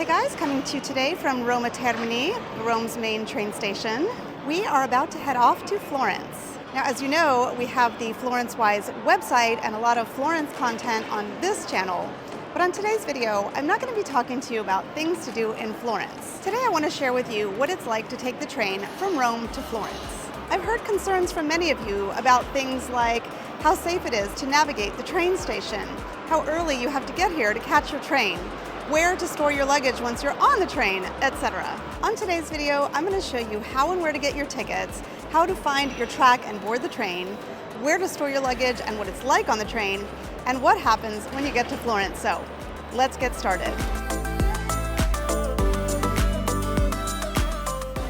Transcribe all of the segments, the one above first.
Hey guys, coming to you today from Roma Termini, Rome's main train station. We are about to head off to Florence. Now, as you know, we have the FLORENCEWISE website and a lot of Florence content on this channel. But on today's video, I'm not going to be talking to you about things to do in Florence. Today I want to share with you what it's like to take the train from Rome to Florence. I've heard concerns from many of you about things like how safe it is to navigate the train station, how early you have to get here to catch your train, where to store your luggage once you're on the train, etc. On today's video, I'm going to show you how and where to get your tickets, how to find your track and board the train, where to store your luggage and what it's like on the train, and what happens when you get to Florence. So, let's get started.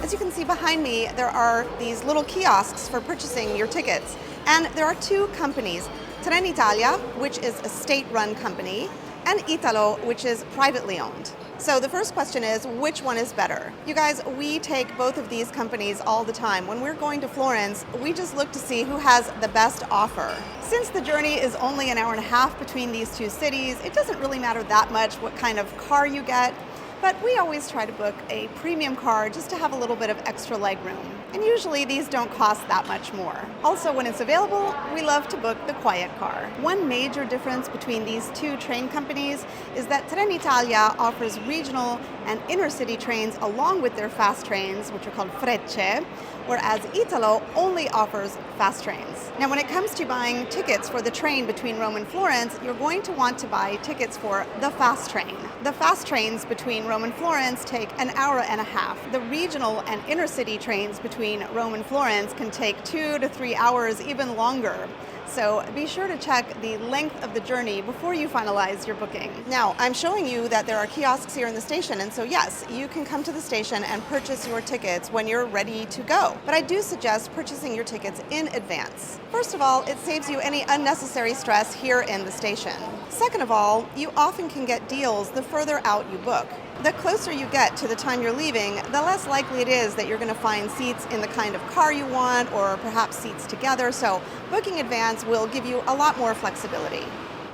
As you can see behind me, there are these little kiosks for purchasing your tickets. And there are two companies, Trenitalia, which is a state-run company, and Italo, which is privately owned. So the first question is, which one is better? You guys, we take both of these companies all the time. When we're going to Florence, we just look to see who has the best offer. Since the journey is only an hour and a half between these two cities, it doesn't really matter that much what kind of car you get, but we always try to book a premium car just to have a little bit of extra legroom. And usually these don't cost that much more. Also, when it's available, we love to book the quiet car. One major difference between these two train companies is that Trenitalia offers regional and inner-city trains along with their fast trains, which are called Frecce, whereas Italo only offers fast trains. Now, when it comes to buying tickets for the train between Rome and Florence, you're going to want to buy tickets for the fast train. The fast trains between Rome and Florence take an hour and a half. The regional and inner-city trains between Rome and Florence can take 2 to 3 hours, even longer. So be sure to check the length of the journey before you finalize your booking. Now, I'm showing you that there are kiosks here in the station, and so yes, you can come to the station and purchase your tickets when you're ready to go. But I do suggest purchasing your tickets in advance. First of all, it saves you any unnecessary stress here in the station. Second of all, you often can get deals the further out you book. The closer you get to the time you're leaving, the less likely it is that you're going to find seats in the kind of car you want or perhaps seats together, so booking in advance will give you a lot more flexibility.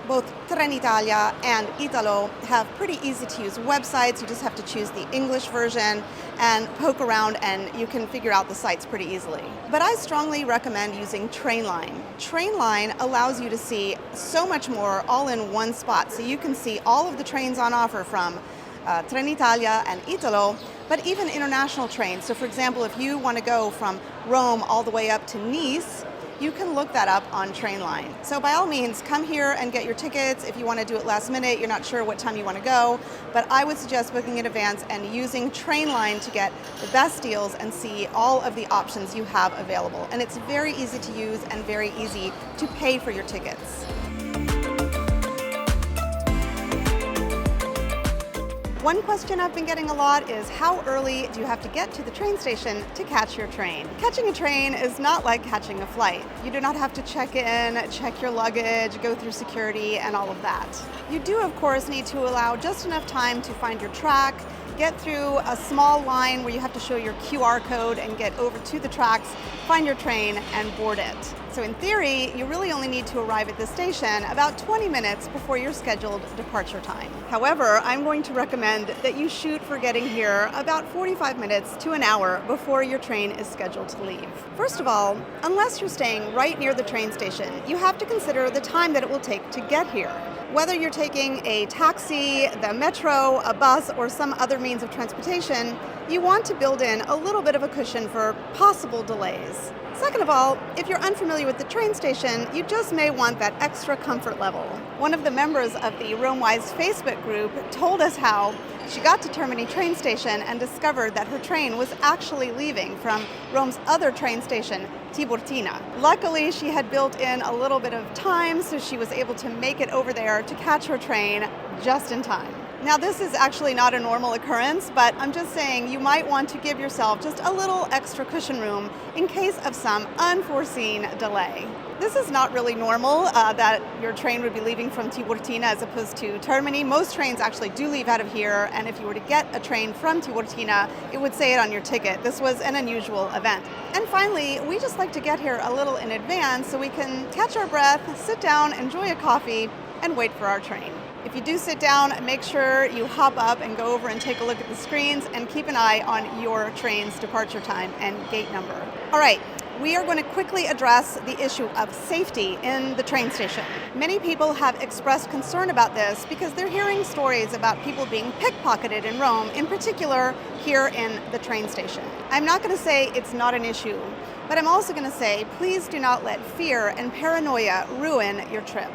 Both Trenitalia and Italo have pretty easy to use websites. You just have to choose the English version and poke around and you can figure out the sites pretty easily. But I strongly recommend using Trainline. Trainline allows you to see so much more all in one spot, so you can see all of the trains on offer from Trenitalia and Italo, but even international trains. So for example, if you want to go from Rome all the way up to Nice, you can look that up on Trainline. So by all means, come here and get your tickets. If you want to do it last minute, you're not sure what time you want to go, but I would suggest booking in advance and using Trainline to get the best deals and see all of the options you have available. And it's very easy to use and very easy to pay for your tickets. One question I've been getting a lot is how early do you have to get to the train station to catch your train? Catching a train is not like catching a flight. You do not have to check in, check your luggage, go through security, and all of that. You do, of course, need to allow just enough time to find your track, get through a small line where you have to show your QR code and get over to the tracks, find your train, and board it. So in theory, you really only need to arrive at the station about 20 minutes before your scheduled departure time. However, I'm going to recommend that you shoot for getting here about 45 minutes to an hour before your train is scheduled to leave. First of all, unless you're staying right near the train station, you have to consider the time that it will take to get here. Whether you're taking a taxi, the metro, a bus, or some other means of transportation, you want to build in a little bit of a cushion for possible delays. Second of all, if you're unfamiliar with the train station, you just may want that extra comfort level. One of the members of the RomeWise Facebook group told us how she got to Termini train station and discovered that her train was actually leaving from Rome's other train station, Tiburtina. Luckily, she had built in a little bit of time, so she was able to make it over there to catch her train just in time. Now, this is actually not a normal occurrence, but I'm just saying you might want to give yourself just a little extra cushion room in case of some unforeseen delay. This is not really normal that your train would be leaving from Tiburtina as opposed to Termini. Most trains actually do leave out of here, and if you were to get a train from Tiburtina, it would say it on your ticket. This was an unusual event. And finally, we just like to get here a little in advance so we can catch our breath, sit down, enjoy a coffee, and wait for our train. If you do sit down, make sure you hop up and go over and take a look at the screens and keep an eye on your train's departure time and gate number. All right, we are going to quickly address the issue of safety in the train station. Many people have expressed concern about this because they're hearing stories about people being pickpocketed in Rome, in particular here in the train station. I'm not going to say it's not an issue, but I'm also going to say please do not let fear and paranoia ruin your trip.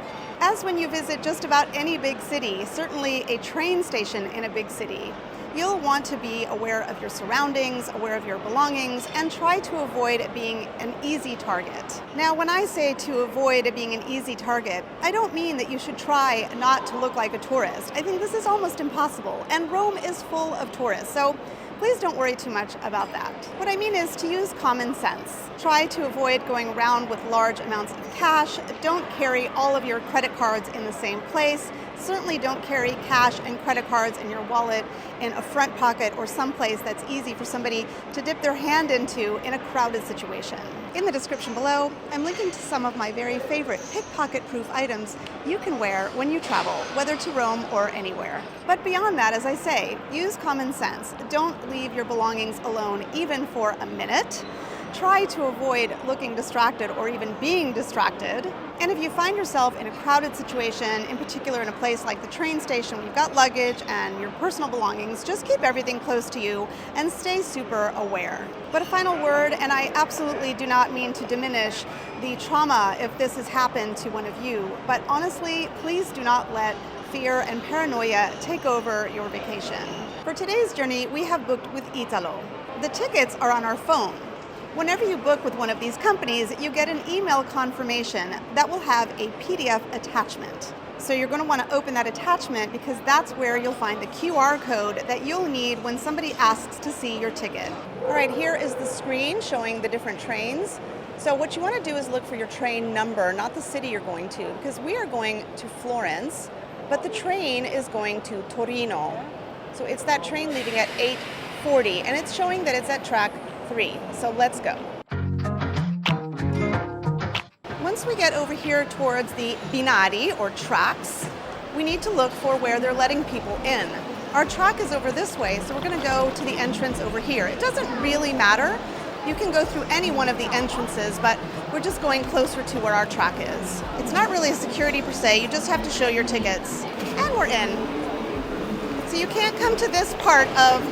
As when you visit just about any big city, certainly a train station in a big city, you'll want to be aware of your surroundings, aware of your belongings, and try to avoid being an easy target. Now, when I say to avoid being an easy target, I don't mean that you should try not to look like a tourist. I think this is almost impossible, and Rome is full of tourists, so please don't worry too much about that. What I mean is to use common sense. Try to avoid going around with large amounts of cash. Don't carry all of your credit cards in the same place. Certainly don't carry cash and credit cards in your wallet in a front pocket or someplace that's easy for somebody to dip their hand into in a crowded situation. In the description below, I'm linking to some of my very favorite pickpocket-proof items you can wear when you travel, whether to Rome or anywhere. But beyond that, as I say, use common sense. Don't leave your belongings alone even for a minute. Try to avoid looking distracted or even being distracted. And if you find yourself in a crowded situation, in particular in a place like the train station where you've got luggage and your personal belongings, just keep everything close to you and stay super aware. But a final word, and I absolutely do not mean to diminish the trauma if this has happened to one of you, but honestly, please do not let fear and paranoia take over your vacation. For today's journey, we have booked with Italo. The tickets are on our phone. Whenever you book with one of these companies, you get an email confirmation that will have a PDF attachment. So you're going to want to open that attachment because that's where you'll find the QR code that you'll need when somebody asks to see your ticket. All right, here is the screen showing the different trains. So what you want to do is look for your train number, not the city you're going to, because we are going to Florence, but the train is going to Torino. So it's that train leaving at 8:40, and it's showing that it's at track 3. So let's go. Once we get over here towards the binari, or tracks, we need to look for where they're letting people in. Our track is over this way, so we're going to go to the entrance over here. It doesn't really matter. You can go through any one of the entrances, but we're just going closer to where our track is. It's not really a security per se, you just have to show your tickets. And we're in. So you can't come to this part of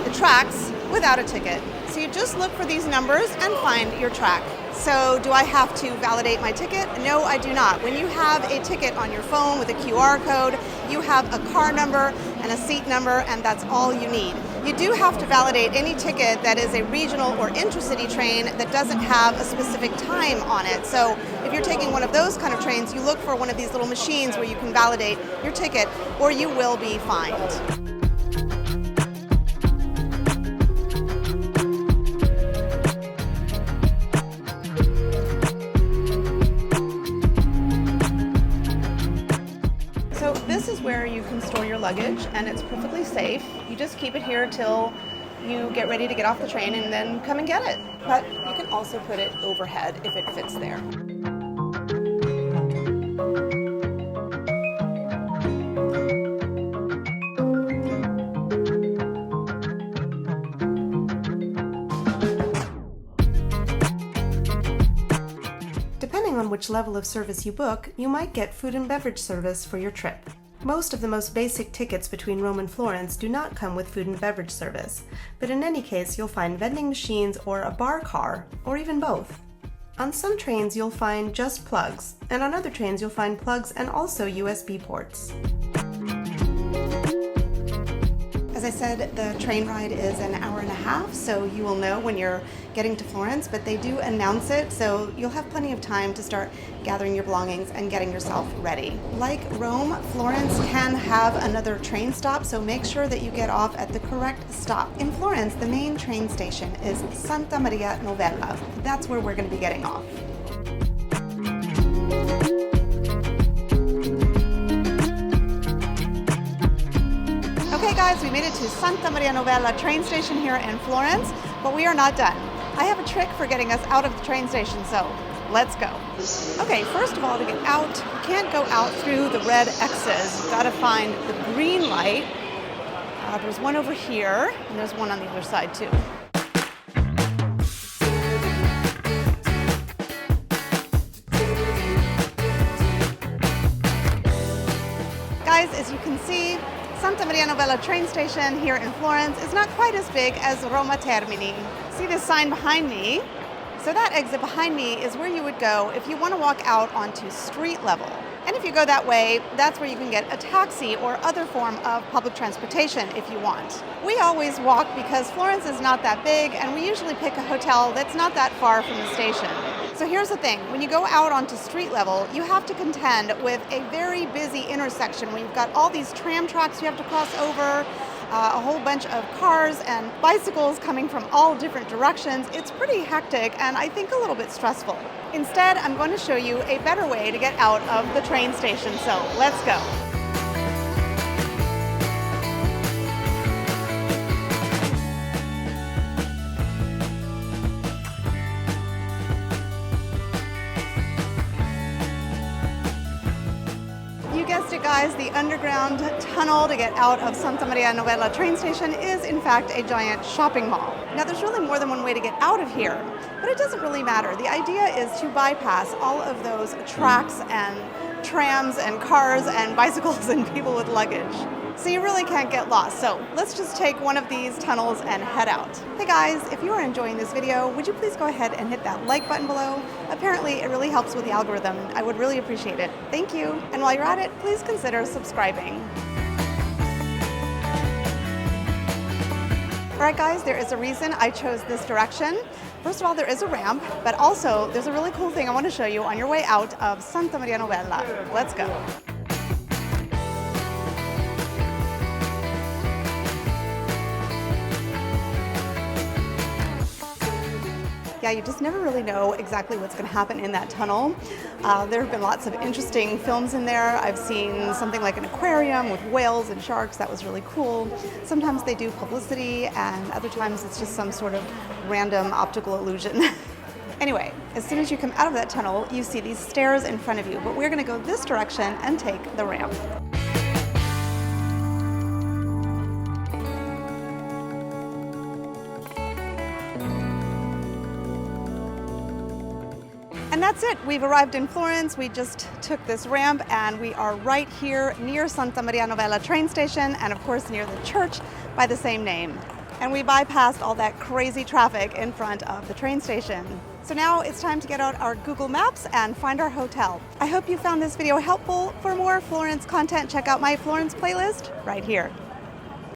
the tracks without a ticket. So you just look for these numbers and find your track. So do I have to validate my ticket? No, I do not. When you have a ticket on your phone with a QR code, you have a car number and a seat number, and that's all you need. You do have to validate any ticket that is a regional or intercity train that doesn't have a specific time on it. So if you're taking one of those kind of trains, you look for one of these little machines where you can validate your ticket, or you will be fined. This is where you can store your luggage, and it's perfectly safe. You just keep it here till you get ready to get off the train and then come and get it. But you can also put it overhead if it fits there. Depending on which level of service you book, you might get food and beverage service for your trip. Most of the most basic tickets between Rome and Florence do not come with food and beverage service, but in any case you'll find vending machines or a bar car, or even both. On some trains you'll find just plugs, and on other trains you'll find plugs and also USB ports. As I said, the train ride is an hour and a half, so you will know when you're getting to Florence, but they do announce it, so you'll have plenty of time to start gathering your belongings and getting yourself ready. Like Rome, Florence can have another train stop, so make sure that you get off at the correct stop. In Florence, the main train station is Santa Maria Novella. That's where we're going to be getting off. Okay guys, we made it to Santa Maria Novella train station here in Florence, but we are not done. I have a trick for getting us out of the train station, so Let's go. Okay, first of all, to get out, you can't go out through the red X's. You've got to find the green light. There's one over here, and there's one on the other side too. Guys, as you can see, Santa Maria Novella train station here in Florence is not quite as big as Roma Termini. See this sign behind me? So that exit behind me is where you would go if you want to walk out onto street level. And if you go that way, that's where you can get a taxi or other form of public transportation if you want. We always walk because Florence is not that big, and we usually pick a hotel that's not that far from the station. So here's the thing, when you go out onto street level, you have to contend with a very busy intersection where you've got all these tram tracks you have to cross over, a whole bunch of cars and bicycles coming from all different directions. It's pretty hectic and I think a little bit stressful. Instead, I'm going to show you a better way to get out of the train station, so let's go. You guessed it, guys, the underground tunnel to get out of Santa Maria Novella train station is in fact a giant shopping mall. Now there's really more than one way to get out of here, but it doesn't really matter. The idea is to bypass all of those tracks and trams and cars and bicycles and people with luggage. So you really can't get lost. So let's just take one of these tunnels and head out. Hey guys, if you are enjoying this video, would you please go ahead and hit that like button below? Apparently it really helps with the algorithm and I would really appreciate it. Thank you. And while you're at it, please consider subscribing. All right guys, there is a reason I chose this direction. First of all, there is a ramp, but also there's a really cool thing I want to show you on your way out of Santa Maria Novella. Let's go. Yeah, you just never really know exactly what's going to happen in that tunnel. There have been lots of interesting films in there. I've seen something like an aquarium with whales and sharks. That was really cool. Sometimes they do publicity, and other times it's just some sort of random optical illusion. Anyway, as soon as you come out of that tunnel, you see these stairs in front of you, but we're going to go this direction and take the ramp. And that's it. We've arrived in Florence. We just took this ramp and we are right here near Santa Maria Novella train station and of course near the church by the same name. And we bypassed all that crazy traffic in front of the train station. So now it's time to get out our Google Maps and find our hotel. I hope you found this video helpful. For more Florence content, check out my Florence playlist right here.